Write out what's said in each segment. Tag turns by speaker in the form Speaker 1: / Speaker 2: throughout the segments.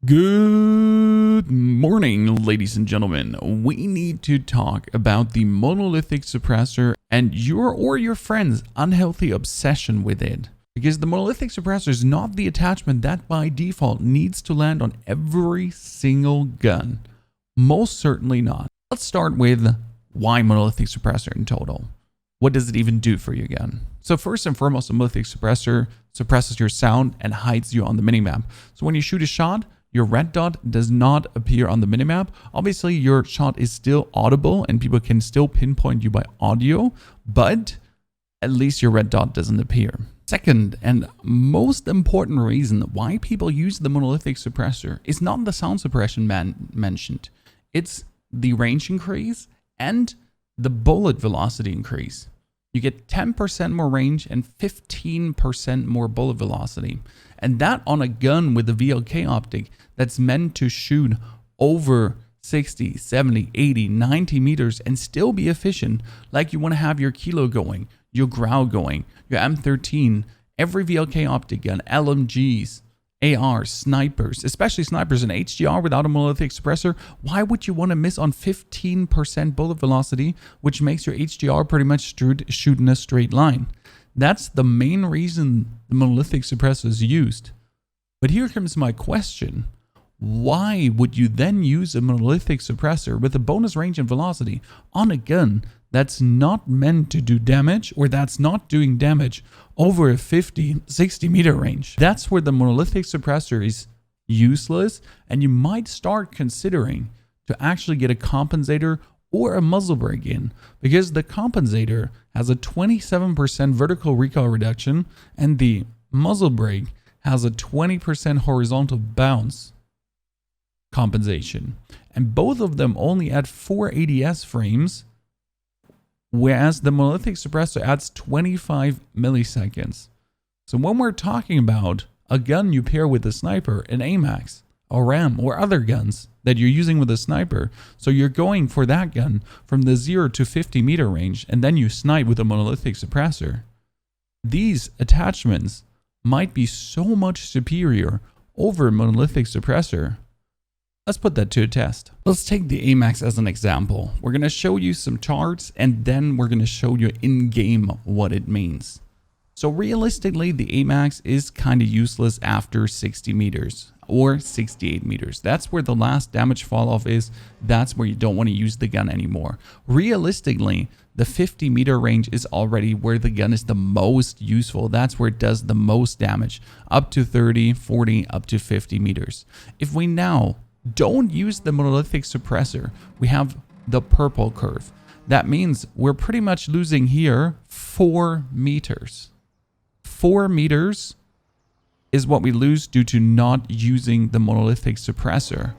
Speaker 1: Good morning, ladies and gentlemen. We need to talk about the Monolithic Suppressor and your or your friend's unhealthy obsession with it. Because the Monolithic Suppressor is not the attachment that by default needs to land on every single gun. Most certainly not. Let's start with why Monolithic Suppressor in total. What does it even do for your gun? So first and foremost, a Monolithic Suppressor suppresses your sound and hides you on the minimap. So when you shoot a shot, your red dot does not appear on the minimap. Obviously, your shot is still audible and people can still pinpoint you by audio, but at least your red dot doesn't appear. Second, and most important reason why people use the Monolithic Suppressor is not the sound suppression mentioned. It's the range increase and the bullet velocity increase. You get 10% more range and 15% more bullet velocity. And that on a gun with a VLK optic that's meant to shoot over 60, 70, 80, 90 meters and still be efficient. Like you want to have your Kilo going, your Grau going, your M13, every VLK optic gun, LMGs, ARs, snipers, especially snipers and HDR without a Monolithic Suppressor. Why would you want to miss on 15% bullet velocity, which makes your HDR pretty much shoot in a straight line? That's the main reason the Monolithic Suppressor is used. But here comes my question. Why would you then use a Monolithic Suppressor with a bonus range and velocity on a gun that's not meant to do damage or that's not doing damage over a 50, 60 meter range? That's where the Monolithic Suppressor is useless, and you might start considering to actually get a Compensator or a muzzle brake in, because the Compensator has a 27% vertical recoil reduction and the muzzle brake has a 20% horizontal bounce compensation. And both of them only add 4 ADS frames, whereas the Monolithic Suppressor adds 25 milliseconds. So when we're talking about a gun you pair with a sniper, an Amax, a RAM, or other guns that you're using with a sniper, so you're going for that gun from the 0 to 50 meter range, and then you snipe with a Monolithic Suppressor, these attachments might be so much superior over a Monolithic Suppressor. Let's put that to a test. Let's take the Amax as an example. We're going to show you some charts and then we're going to show you in-game what it means. So realistically, the Amax is kind of useless after 60 meters or 68 meters. That's where the last damage fall off is. That's where you don't want to use the gun anymore. Realistically, the 50 meter range is already where the gun is the most useful. That's where it does the most damage, up to 30, 40, up to 50 meters. If we now don't use the Monolithic Suppressor, we have the purple curve. That means we're pretty much losing here 4 meters. 4 meters is what we lose due to not using the Monolithic Suppressor.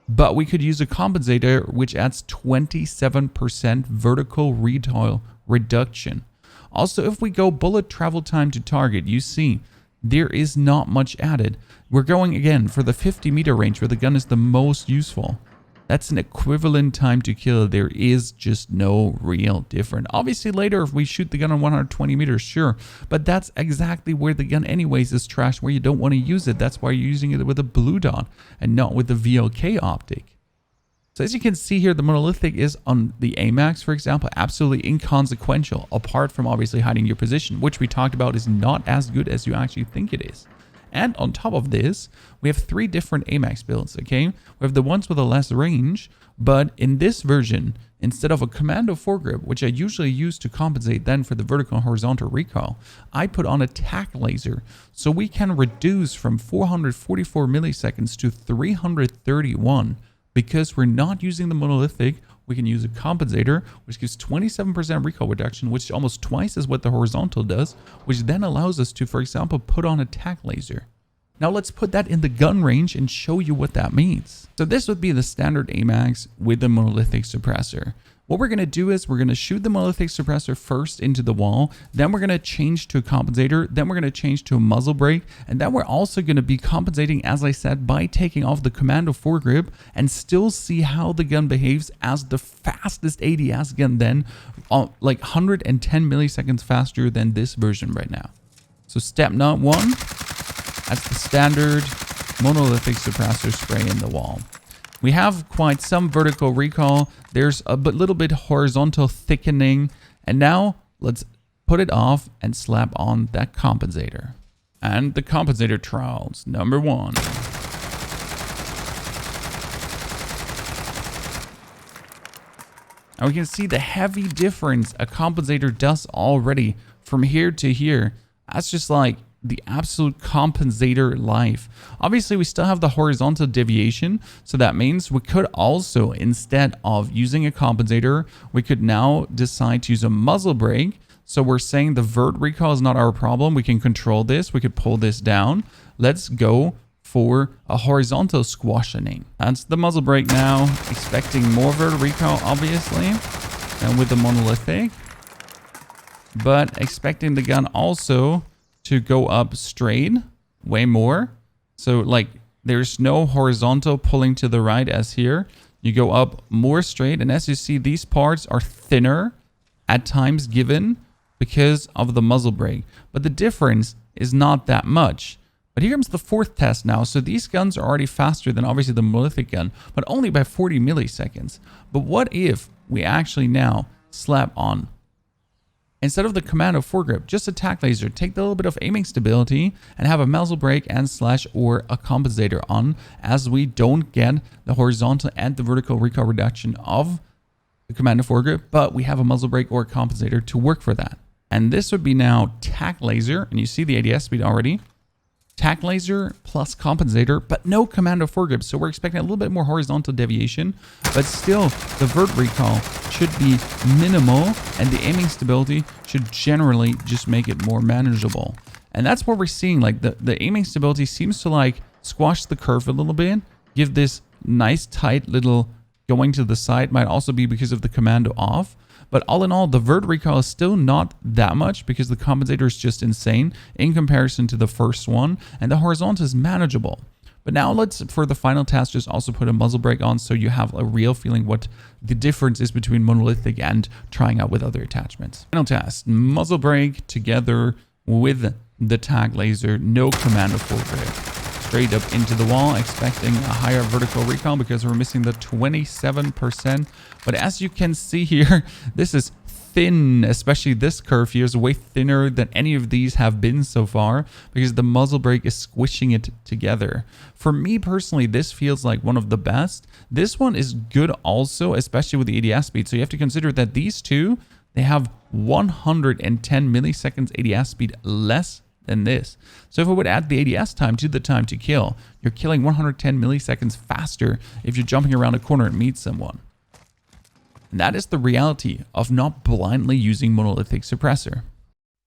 Speaker 1: But we could use a Compensator, which adds 27% vertical recoil reduction. Also, if we go bullet travel time to target, you see there is not much added. We're going again for the 50 meter range where the gun is the most useful. That's an equivalent time to kill. There is just no real difference. Obviously later if we shoot the gun on 120 meters, sure. But that's exactly where the gun anyways is trashed, where you don't want to use it. That's why you're using it with a blue dot and not with the VLK optic. So as you can see here, the Monolithic is on the Amax, for example, absolutely inconsequential, apart from obviously hiding your position, which we talked about is not as good as you actually think it is. And on top of this, we have 3 different Amax builds, okay? We have the ones with a less range, but in this version, instead of a commando foregrip, which I usually use to compensate then for the vertical and horizontal recoil, I put on a tack laser, so we can reduce from 444 milliseconds to 331. Because we're not using the Monolithic, we can use a Compensator, which gives 27% recoil reduction, which is almost twice as what the horizontal does, which then allows us to, for example, put on a tack laser. Now let's put that in the gun range and show you what that means. So this would be the standard Amax with the Monolithic Suppressor. What we're going to do is we're going to shoot the Monolithic Suppressor first into the wall, then we're going to change to a Compensator, then we're going to change to a muzzle brake, and then we're also going to be compensating, as I said, by taking off the commando foregrip and still see how the gun behaves as the fastest ADS gun then, like 110 milliseconds faster than this version right now. So step 1, that's the standard Monolithic Suppressor spray in the wall. We have quite some vertical recoil. There's a little bit horizontal thickening. And now let's put it off and slap on that Compensator. And the Compensator trials, number 1. And we can see the heavy difference a Compensator does already from here to here. That's just like the absolute Compensator life. Obviously, we still have the horizontal deviation. So that means we could also, instead of using a Compensator, we could now decide to use a muzzle brake. So we're saying the vert recoil is not our problem. We can control this. We could pull this down. Let's go for a horizontal squashioning. That's the muzzle brake now. Expecting more vert recoil, obviously, and with the monolithic. But expecting the gun also to go up straight way more. So like there's no horizontal pulling to the right as here. You go up more straight. And as you see, these parts are thinner at times given because of the muzzle brake. But the difference is not that much. But here comes the 4th test now. So these guns are already faster than obviously the monolithic gun, but only by 40 milliseconds. But what if we actually now slap on, instead of the commando foregrip, just a tack laser, take the little bit of aiming stability and have a muzzle brake and / or a Compensator on, as we don't get the horizontal and the vertical recoil reduction of the commando foregrip, but we have a muzzle brake or a Compensator to work for that. And this would be now tack laser, and you see the ADS speed already. Tack laser plus Compensator, but no commando foregrip. So we're expecting a little bit more horizontal deviation, but still the vert recoil should be minimal and the aiming stability should generally just make it more manageable. And that's what we're seeing. Like the aiming stability seems to like squash the curve a little bit, give this nice tight little going to the side. Might also be because of the commando off. But all in all, the vert recoil is still not that much because the Compensator is just insane in comparison to the first one. And the horizontal is manageable. But now let's, for the final test, just also put a muzzle brake on so you have a real feeling what the difference is between monolithic and trying out with other attachments. Final test, muzzle brake together with the tag laser, no commando foregrip. Straight up into the wall, expecting a higher vertical recoil because we're missing the 27%. But as you can see here, this is thin, especially this curve here is way thinner than any of these have been so far because the muzzle brake is squishing it together. For me personally, this feels like one of the best. This one is good also, especially with the ADS speed. So you have to consider that these two, they have 110 milliseconds ADS speed less than this. So if I would add the ADS time to the time to kill, you're killing 110 milliseconds faster if you're jumping around a corner and meet someone. And that is the reality of not blindly using Monolithic Suppressor.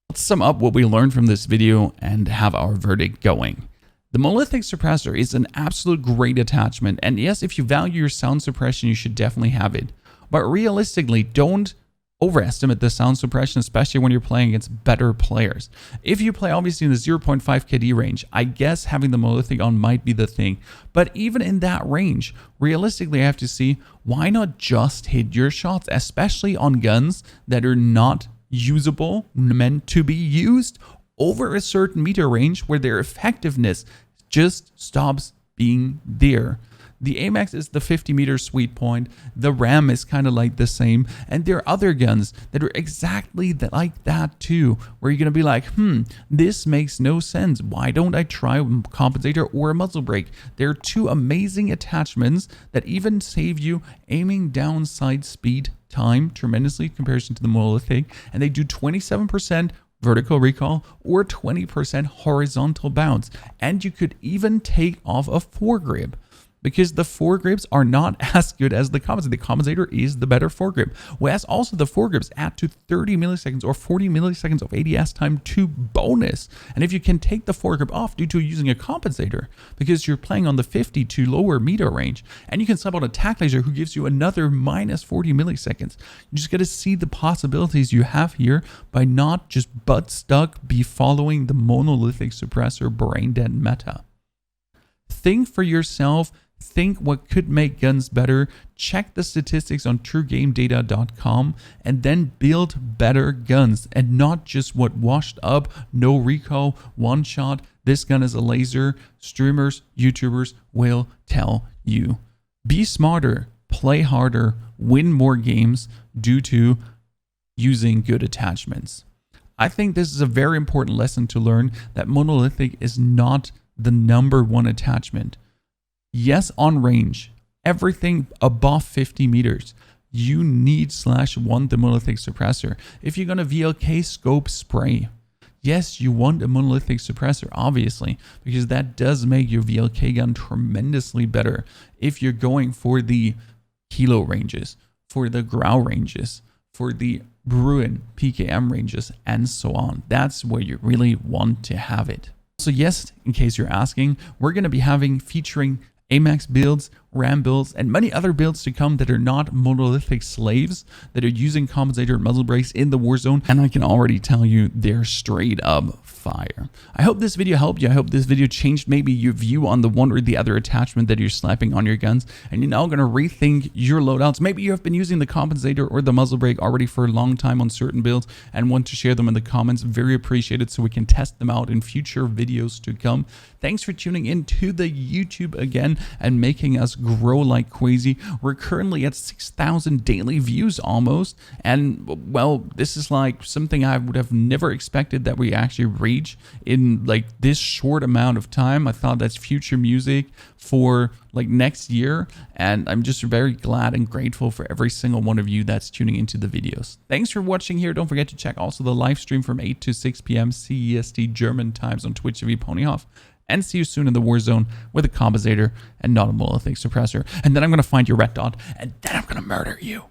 Speaker 1: Let's sum up what we learned from this video and have our verdict going. The Monolithic Suppressor is an absolute great attachment, and yes, if you value your sound suppression, you should definitely have it. But realistically, don't overestimate the sound suppression, especially when you're playing against better players. If you play obviously in the 0.5 KD range, I guess having the monolithic on might be the thing. But even in that range, realistically, I have to see, why not just hit your shots, especially on guns that are not usable, meant to be used over a certain meter range where their effectiveness just stops being there. The Amax is the 50 meter sweet point. The RAM is kind of like the same. And there are other guns that are exactly like that too, where you're going to be like, this makes no sense. Why don't I try a Compensator or a muzzle brake? There are two amazing attachments that even save you aiming down sight speed time tremendously in comparison to the monolithic. And they do 27% vertical recoil or 20% horizontal bounce. And you could even take off a foregrip, because the foregrips are not as good as the Compensator. The Compensator is the better foregrip. Whereas also the foregrips add to 30 milliseconds or 40 milliseconds of ADS time to bonus. And if you can take the foregrip off due to using a Compensator, because you're playing on the 50 to lower meter range, and you can sub out a tack laser who gives you another minus 40 milliseconds. You just got to see the possibilities you have here by not just butt stuck be following the Monolithic Suppressor brain dead meta. Think for yourself. think what could make guns better, check the statistics on truegamedata.com, and then build better guns, and not just what washed up, no recoil, one shot, this gun is a laser, streamers, YouTubers will tell you. Be smarter, play harder, win more games due to using good attachments. I think this is a very important lesson to learn, that Monolithic is not the #1 attachment. Yes, on range, everything above 50 meters, you need /1 the Monolithic Suppressor. If you're going to VLK scope spray, yes, you want a Monolithic Suppressor, obviously, because that does make your VLK gun tremendously better. If you're going for the kilo ranges, for the Grau ranges, for the Bruin PKM ranges, and so on, that's where you really want to have it. So yes, in case you're asking, we're going to be featuring Amax builds, RAM builds, and many other builds to come that are not Monolithic slaves, that are using Compensator and muzzle brakes in the Warzone, and I can already tell you they're straight up fire. I hope this video helped you. I hope this video changed maybe your view on the one or the other attachment that you're slapping on your guns, and you're now going to rethink your loadouts. Maybe you have been using the Compensator or the muzzle brake already for a long time on certain builds and want to share them in the comments. Very appreciated, so we can test them out in future videos to come. Thanks for tuning in to the YouTube again and making us grow like crazy. We're currently at 6,000 daily views almost, and well, this is like something I would have never expected that we actually reach in like this short amount of time. I thought that's future music for like next year, and I'm just very glad and grateful for every single one of you that's tuning into the videos. Thanks for watching here. Don't forget to check also the live stream from 8 to 6 p.m. CEST German times on Twitch TV Ponyhoff. And see you soon in the Warzone with a Compensator and not a Monolithic Suppressor. And then I'm going to find your red dot, and then I'm going to murder you.